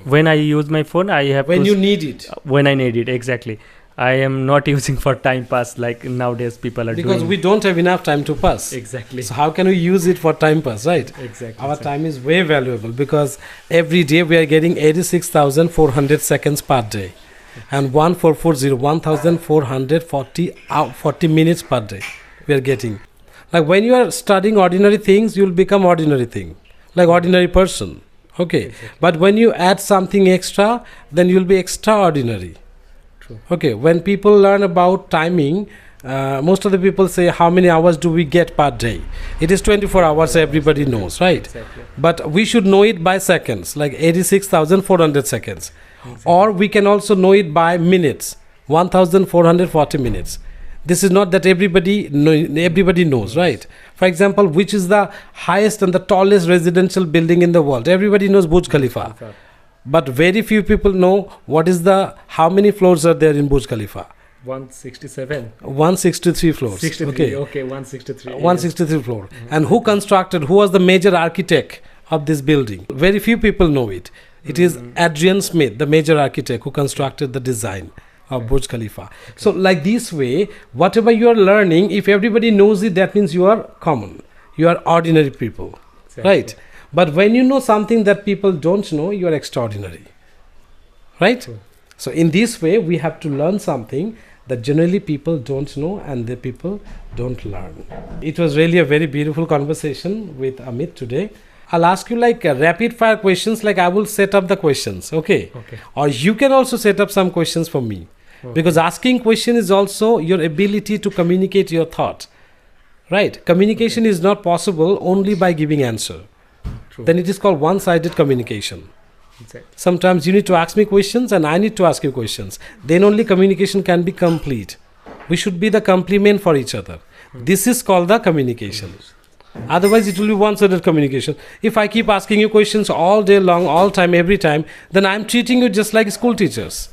When I use my phone, I have When to you need it. when I need it, exactly. I am not using for time pass like nowadays people are Because doing. we don't have enough time to pass. Exactly. So how can we use it for time pass, right? Exactly. Our time is way valuable because every day we are getting 86,400 seconds per day. And 1440 minutes per day we are getting. Like when you are studying ordinary things, you will become ordinary thing, like ordinary person. Okay. Exactly. But when you add something extra, then you will be extraordinary. True. Okay. When people learn about timing, most of the people say, how many hours do we get per day? It is 24 hours, everybody knows, right? Exactly. But we should know it by seconds, like 86,400 seconds. Exactly. Or we can also know it by minutes, 1,440 minutes. This is not that everybody knows, right? For example, which is the highest and the tallest residential building in the world? Everybody knows Burj Khalifa. But very few people know how many floors are there in Burj Khalifa? 167. 163 floors. 63. Okay, 163. 163 floor. And who was the major architect of this building? Very few people know it. It is Adrian Smith, the major architect who constructed the design of Burj Khalifa. Okay. So like this way, whatever you are learning, if everybody knows it, that means you are common. You are ordinary people. Exactly. Right? But when you know something that people don't know, you are extraordinary. Right? True. So in this way, we have to learn something that generally people don't know and the people don't learn. It was really a very beautiful conversation with Amit today. I'll ask you like rapid fire questions, like I will set up the questions, okay? Or you can also set up some questions for me. Okay. Because asking question is also your ability to communicate your thought, right? Communication is not possible only by giving answer. True. Then it is called one-sided communication. Exactly. Sometimes you need to ask me questions and I need to ask you questions. Then only communication can be complete. We should be the complement for each other. This is called the communication. Otherwise, it will be one-sided communication. If I keep asking you questions all day long, all time, every time, then I'm treating you just like school teachers.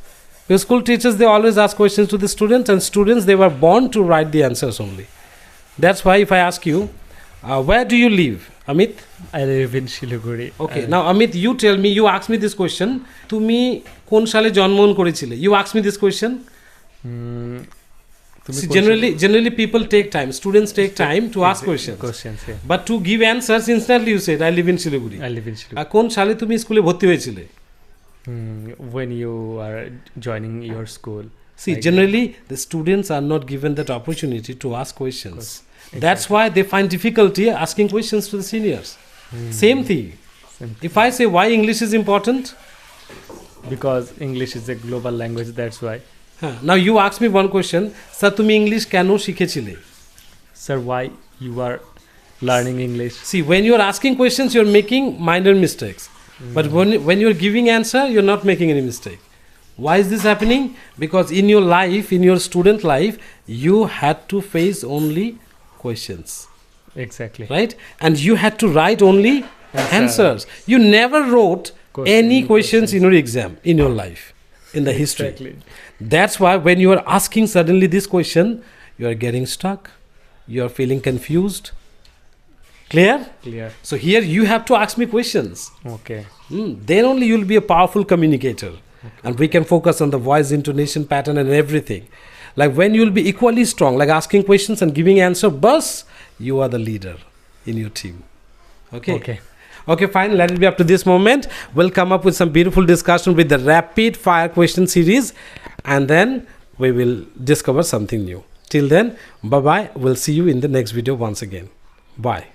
Because school teachers, they always ask questions to the students, and students, they were born to write the answers only. That's why if I ask you, where do you live, Amit? I live in Siliguri. Okay, now Amit, you tell me, you ask me this question. Tumi kon shale janmon korechile? You ask me this question. See, generally people take time. Students take time to ask questions. Yeah. But to give answers, instantly you said, I live in Siliguri. I live in Siliguri. কোন সালে তুমি স্কুলে ভর্তি হয়েছিলে? When you are joining your school. See, generally the students are not given that opportunity to ask questions. Exactly. That's why they find difficulty asking questions to the seniors. Same thing. If I say why English is important? Because English is a global language, that's why. Now you ask me one question, sir, তুমি English কেন শিখেছিলে? Sir, why you are learning English? See, when you are asking questions, you are making minor mistakes. But when you are giving answer, you are not making any mistake. Why is this happening? Because in your life, in your student life, you had to face only questions. Exactly. Right? And you had to write only answers. You never wrote any questions in your exam, in your life, in the history. Exactly. That's why when you are asking suddenly this question, you are getting stuck. You are feeling confused. Clear? Clear. So here you have to ask me questions. Okay. Then only you will be a powerful communicator. Okay. And we can focus on the voice intonation pattern and everything. Like when you will be equally strong, like asking questions and giving answer, bus, you are the leader in your team. Okay. Okay, fine. Let it be up to this moment. We'll come up with some beautiful discussion with the rapid fire question series. And then we will discover something new. Till then, bye-bye. We'll see you in the next video once again. Bye.